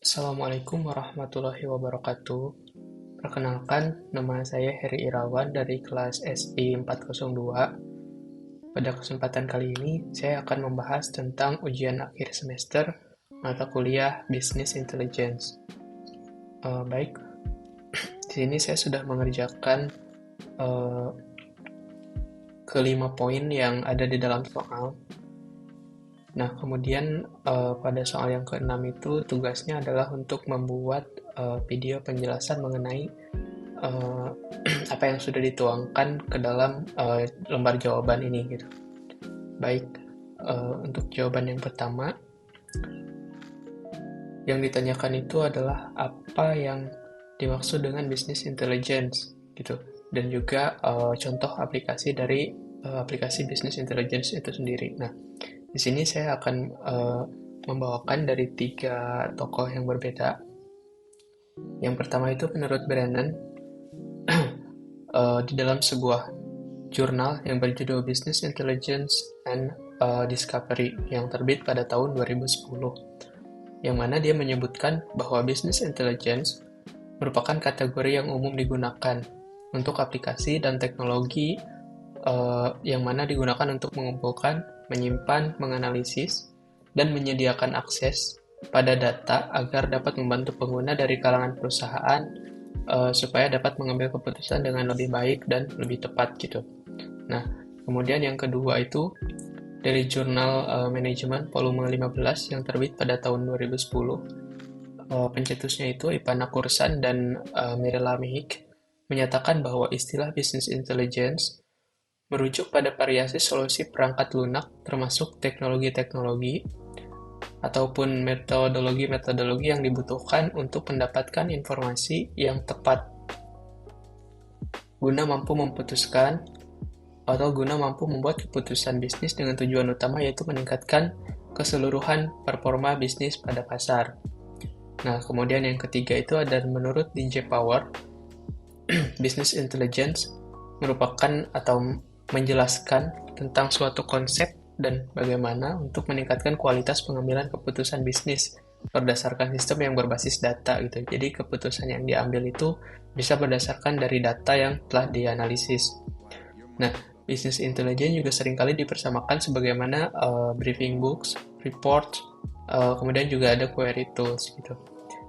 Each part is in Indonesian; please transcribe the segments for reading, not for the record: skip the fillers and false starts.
Assalamualaikum warahmatullahi wabarakatuh. Perkenalkan, nama saya Heri Irawan dari kelas SI 402. Pada kesempatan kali ini, saya akan membahas tentang ujian akhir semester mata kuliah Business Intelligence. Baik, di sini saya sudah mengerjakan eh, kelima poin yang ada di dalam soal. Nah, kemudian pada soal yang keenam itu tugasnya adalah untuk membuat video penjelasan mengenai eh, apa yang sudah dituangkan ke dalam lembar jawaban ini gitu. Baik, untuk jawaban yang pertama, yang ditanyakan itu adalah apa yang dimaksud dengan business intelligence gitu, dan juga contoh aplikasi dari aplikasi business intelligence itu sendiri. Nah, di sini saya akan membawakan dari tiga tokoh yang berbeda. Yang pertama itu menurut Brennan, di dalam sebuah jurnal yang berjudul Business Intelligence and Discovery yang terbit pada tahun 2010, yang mana dia menyebutkan bahwa business intelligence merupakan kategori yang umum digunakan untuk aplikasi dan teknologi yang mana digunakan untuk mengumpulkan, menyimpan, menganalisis, dan menyediakan akses pada data agar dapat membantu pengguna dari kalangan perusahaan supaya dapat mengambil keputusan dengan lebih baik dan lebih tepat gitu. Nah, kemudian yang kedua itu dari jurnal Manajemen volume 15 yang terbit pada tahun 2010. Pencetusnya itu Ipana Kursan dan Mirela Mihik menyatakan bahwa istilah business intelligence merujuk pada variasi solusi perangkat lunak termasuk teknologi-teknologi ataupun metodologi-metodologi yang dibutuhkan untuk mendapatkan informasi yang tepat guna mampu memutuskan atau guna mampu membuat keputusan bisnis dengan tujuan utama yaitu meningkatkan keseluruhan performa bisnis pada pasar. Nah, kemudian yang ketiga itu ada menurut DJ Power, business intelligence merupakan atau menjelaskan tentang suatu konsep dan bagaimana untuk meningkatkan kualitas pengambilan keputusan bisnis berdasarkan sistem yang berbasis data gitu. Jadi keputusan yang diambil itu bisa berdasarkan dari data yang telah dianalisis. Nah, business intelligence juga seringkali dipersamakan sebagaimana briefing books, reports, kemudian juga ada query tools gitu,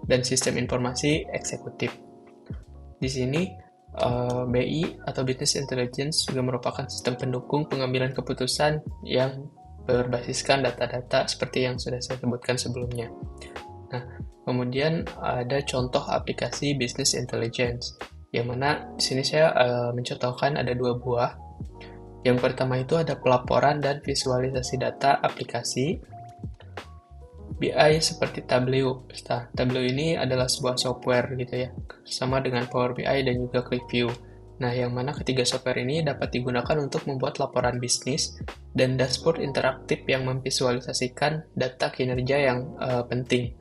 dan sistem informasi eksekutif. Di sini BI atau Business Intelligence juga merupakan sistem pendukung pengambilan keputusan yang berbasiskan data-data seperti yang sudah saya sebutkan sebelumnya. Nah, kemudian ada contoh aplikasi Business Intelligence, yang mana di sini saya mencontohkan ada dua buah. Yang pertama itu ada pelaporan dan visualisasi data aplikasi BI seperti Tableau. Nah, Tableau ini adalah sebuah software gitu ya, sama dengan Power BI dan juga ClickView. Nah, yang mana ketiga software ini dapat digunakan untuk membuat laporan bisnis dan dashboard interaktif yang memvisualisasikan data kinerja yang penting.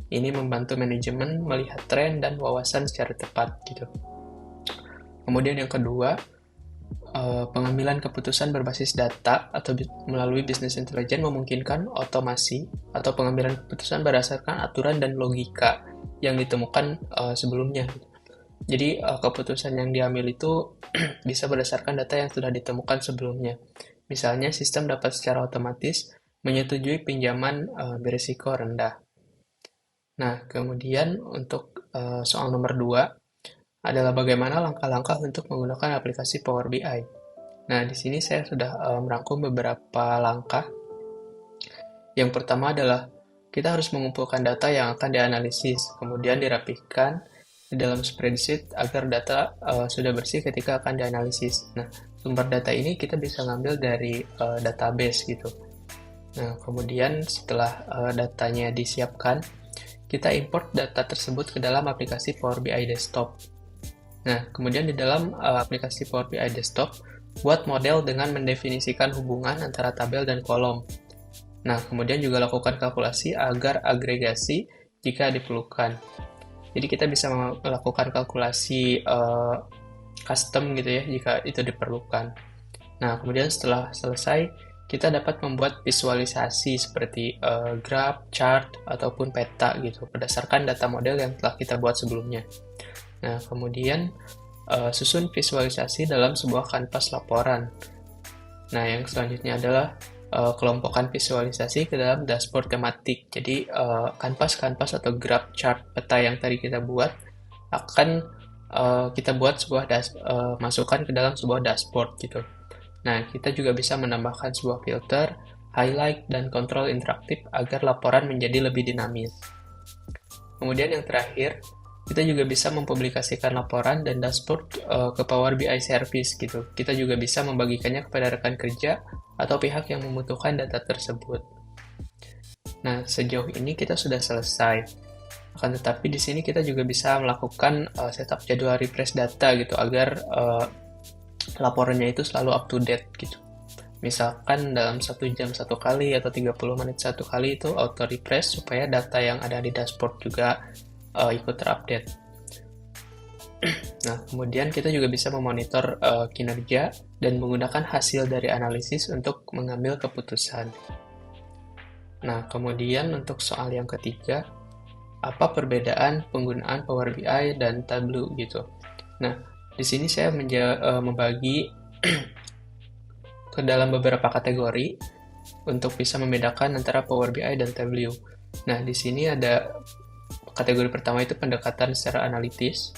Ini membantu manajemen melihat tren dan wawasan secara tepat gitu. Kemudian yang kedua, pengambilan keputusan berbasis data atau melalui business intelligence memungkinkan otomasi atau pengambilan keputusan berdasarkan aturan dan logika yang ditemukan sebelumnya. Jadi keputusan yang diambil itu bisa berdasarkan data yang sudah ditemukan sebelumnya. Misalnya sistem dapat secara otomatis menyetujui pinjaman berisiko rendah. Nah, kemudian untuk soal nomor 2 adalah bagaimana langkah-langkah untuk menggunakan aplikasi Power BI. Nah, di sini saya sudah merangkum beberapa langkah. Yang pertama adalah kita harus mengumpulkan data yang akan dianalisis, kemudian dirapihkan di dalam spreadsheet agar data sudah bersih ketika akan dianalisis. Nah, sumber data ini kita bisa ngambil dari database gitu. Nah, kemudian setelah datanya disiapkan, kita import data tersebut ke dalam aplikasi Power BI Desktop. Nah, kemudian di dalam aplikasi Power BI Desktop, buat model dengan mendefinisikan hubungan antara tabel dan kolom. Nah, kemudian juga lakukan kalkulasi agar agregasi jika diperlukan. Jadi kita bisa melakukan kalkulasi custom gitu ya, jika itu diperlukan. Nah, kemudian setelah selesai, kita dapat membuat visualisasi seperti graf, chart, ataupun peta gitu berdasarkan data model yang telah kita buat sebelumnya. Nah, kemudian susun visualisasi dalam sebuah kanvas laporan. Nah, yang selanjutnya adalah kelompokkan visualisasi ke dalam dashboard tematik. Jadi, kanvas-kanvas atau graf, chart, peta yang tadi kita buat akan kita buat masukkan ke dalam sebuah dashboard gitu. Nah, kita juga bisa menambahkan sebuah filter, highlight, dan kontrol interaktif agar laporan menjadi lebih dinamis. Kemudian yang terakhir, kita juga bisa mempublikasikan laporan dan dashboard ke Power BI Service gitu. Kita juga bisa membagikannya kepada rekan kerja atau pihak yang membutuhkan data tersebut. Nah, sejauh ini kita sudah selesai. Akan tetapi di sini kita juga bisa melakukan setup jadwal refresh data gitu agar laporannya itu selalu up to date gitu. Misalkan dalam 1 jam 1 kali atau 30 menit 1 kali itu auto refresh supaya data yang ada di dashboard juga ikut terupdate. Nah, kemudian kita juga bisa memonitor kinerja dan menggunakan hasil dari analisis untuk mengambil keputusan. Nah, kemudian untuk soal yang ketiga, apa perbedaan penggunaan Power BI dan Tableau gitu. Nah, di sini saya membagi ke dalam beberapa kategori untuk bisa membedakan antara Power BI dan Tableau. Nah, di sini ada kategori pertama itu pendekatan secara analitis,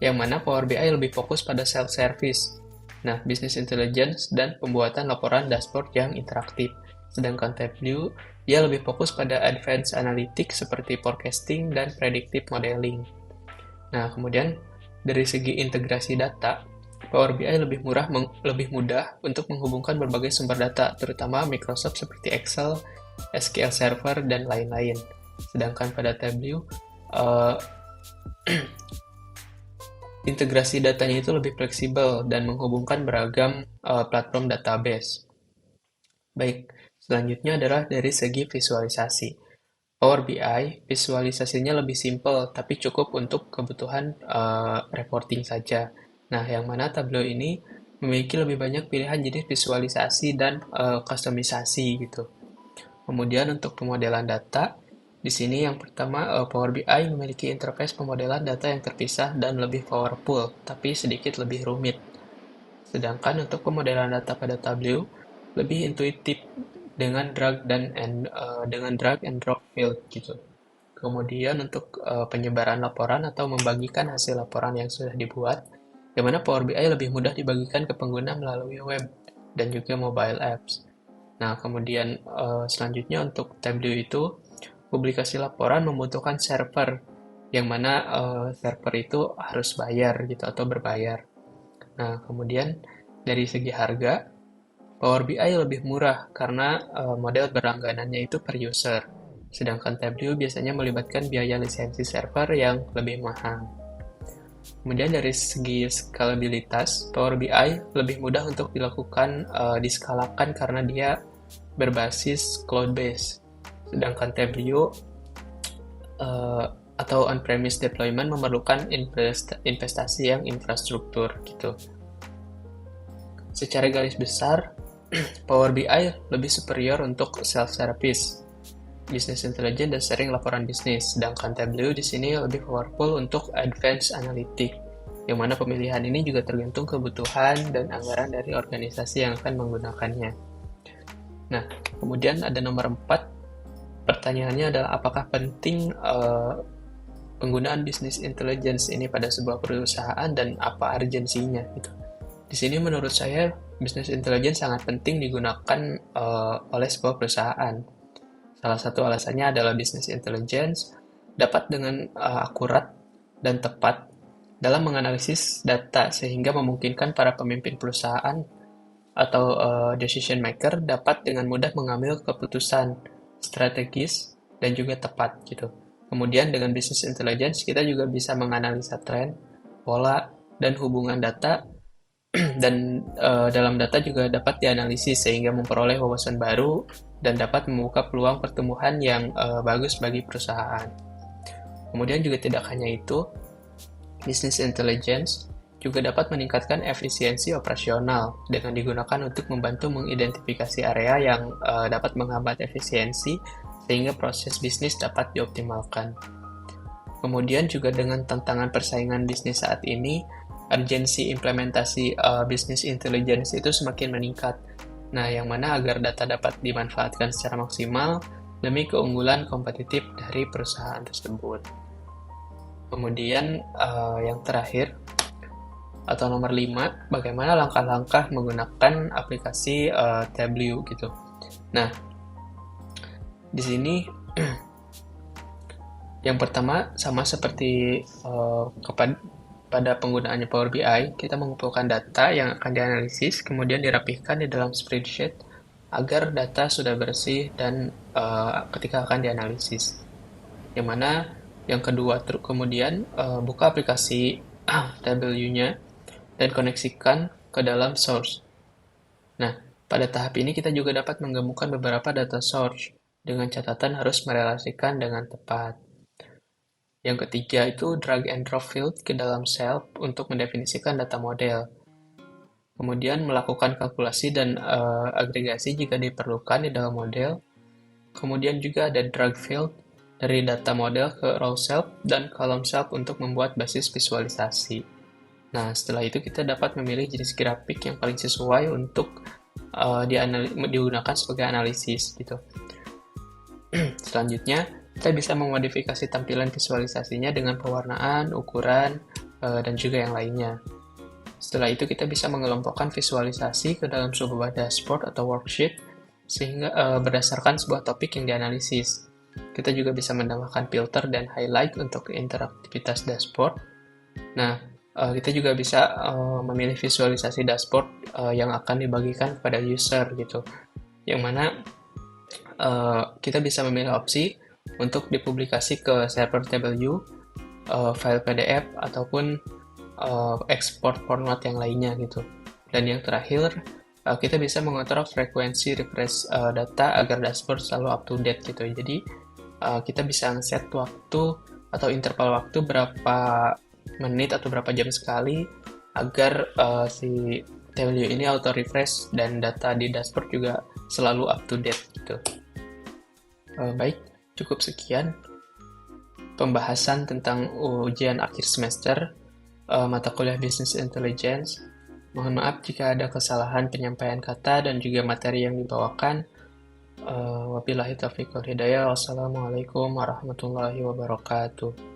yang mana Power BI lebih fokus pada self-service. Nah, business intelligence dan pembuatan laporan dashboard yang interaktif. Sedangkan Tableau, dia lebih fokus pada advanced analytics seperti forecasting dan predictive modeling. Nah, kemudian dari segi integrasi data, Power BI lebih mudah untuk menghubungkan berbagai sumber data, terutama Microsoft seperti Excel, SQL Server, dan lain-lain. Sedangkan pada Tableau, integrasi datanya itu lebih fleksibel dan menghubungkan beragam platform database. Baik, selanjutnya adalah dari segi visualisasi. Power BI, visualisasinya lebih simple, tapi cukup untuk kebutuhan reporting saja. Nah, yang mana Tableau ini memiliki lebih banyak pilihan jenis visualisasi dan kustomisasi gitu. Kemudian untuk pemodelan data, di sini yang pertama Power BI memiliki interface pemodelan data yang terpisah dan lebih powerful, tapi sedikit lebih rumit. Sedangkan untuk pemodelan data pada Tableau lebih intuitif dengan drag and drop field gitu. Kemudian untuk penyebaran laporan atau membagikan hasil laporan yang sudah dibuat, di mana Power BI lebih mudah dibagikan ke pengguna melalui web dan juga mobile apps. Nah, kemudian selanjutnya untuk Tableau itu publikasi laporan membutuhkan server, yang mana server itu harus bayar gitu atau berbayar. Nah, kemudian dari segi harga, Power BI lebih murah karena model berlangganannya itu per user, sedangkan Tableau biasanya melibatkan biaya lisensi server yang lebih mahal. Kemudian dari segi skalabilitas, Power BI lebih mudah untuk dilakukan diskalakan karena dia berbasis cloud-based, sedangkan Tableau atau on-premise deployment memerlukan investasi yang infrastruktur gitu. Secara garis besar, Power BI lebih superior untuk self-service, business intelligence, dan sharing laporan bisnis. Sedangkan Tableau di sini lebih powerful untuk advanced analytics, yang mana pemilihan ini juga tergantung kebutuhan dan anggaran dari organisasi yang akan menggunakannya. Nah, kemudian ada nomor 4. Pertanyaannya adalah apakah penting penggunaan business intelligence ini pada sebuah perusahaan dan apa urgensinya gitu. Di sini menurut saya business intelligence sangat penting digunakan oleh sebuah perusahaan. Salah satu alasannya adalah business intelligence dapat dengan akurat dan tepat dalam menganalisis data sehingga memungkinkan para pemimpin perusahaan atau decision maker dapat dengan mudah mengambil keputusan strategis dan juga tepat gitu. Kemudian dengan business intelligence kita juga bisa menganalisa tren, pola, dan hubungan data dan dalam data juga dapat dianalisis sehingga memperoleh wawasan baru dan dapat membuka peluang pertumbuhan yang bagus bagi perusahaan. Kemudian juga tidak hanya itu, business intelligence juga dapat meningkatkan efisiensi operasional dengan digunakan untuk membantu mengidentifikasi area yang dapat menghambat efisiensi sehingga proses bisnis dapat dioptimalkan. Kemudian juga dengan tantangan persaingan bisnis saat ini, urgensi implementasi business intelligence itu semakin meningkat. Nah, yang mana agar data dapat dimanfaatkan secara maksimal demi keunggulan kompetitif dari perusahaan tersebut. Kemudian yang terakhir, atau nomor 5, bagaimana langkah-langkah menggunakan aplikasi Tableau gitu. Nah, di sini yang pertama sama seperti pada penggunaannya Power BI, kita mengumpulkan data yang akan dianalisis, kemudian dirapihkan di dalam spreadsheet agar data sudah bersih dan ketika akan dianalisis. Yang mana yang kedua, kemudian buka aplikasi Tableau-nya dan koneksikan ke dalam source. Nah, pada tahap ini kita juga dapat menggabungkan beberapa data source dengan catatan harus merelasikan dengan tepat. Yang ketiga itu drag and drop field ke dalam cell untuk mendefinisikan data model. Kemudian melakukan kalkulasi dan agregasi jika diperlukan di dalam model. Kemudian juga ada drag field dari data model ke row cell dan column cell untuk membuat basis visualisasi. Nah, setelah itu kita dapat memilih jenis grafik yang paling sesuai untuk digunakan sebagai analisis gitu. Selanjutnya, kita bisa memodifikasi tampilan visualisasinya dengan pewarnaan, ukuran, dan juga yang lainnya. Setelah itu kita bisa mengelompokkan visualisasi ke dalam sebuah dashboard atau worksheet sehingga berdasarkan sebuah topik yang dianalisis. Kita juga bisa menambahkan filter dan highlight untuk interaktivitas dashboard. Nah, kita juga bisa memilih visualisasi dashboard yang akan dibagikan kepada user gitu. Yang mana kita bisa memilih opsi untuk dipublikasi ke server Tableau, file PDF ataupun export format yang lainnya gitu. Dan yang terakhir, kita bisa mengontrol frekuensi refresh data agar dashboard selalu up to date gitu. Jadi kita bisa set waktu atau interval waktu berapa menit atau berapa jam sekali agar si Tableau ini auto refresh dan data di dashboard juga selalu up to date gitu. Baik, cukup sekian pembahasan tentang ujian akhir semester mata kuliah Business Intelligence. Mohon maaf jika ada kesalahan penyampaian kata dan juga materi yang dibawakan. Wabillahi taufiq wal hidayah. Wassalamualaikum warahmatullahi wabarakatuh.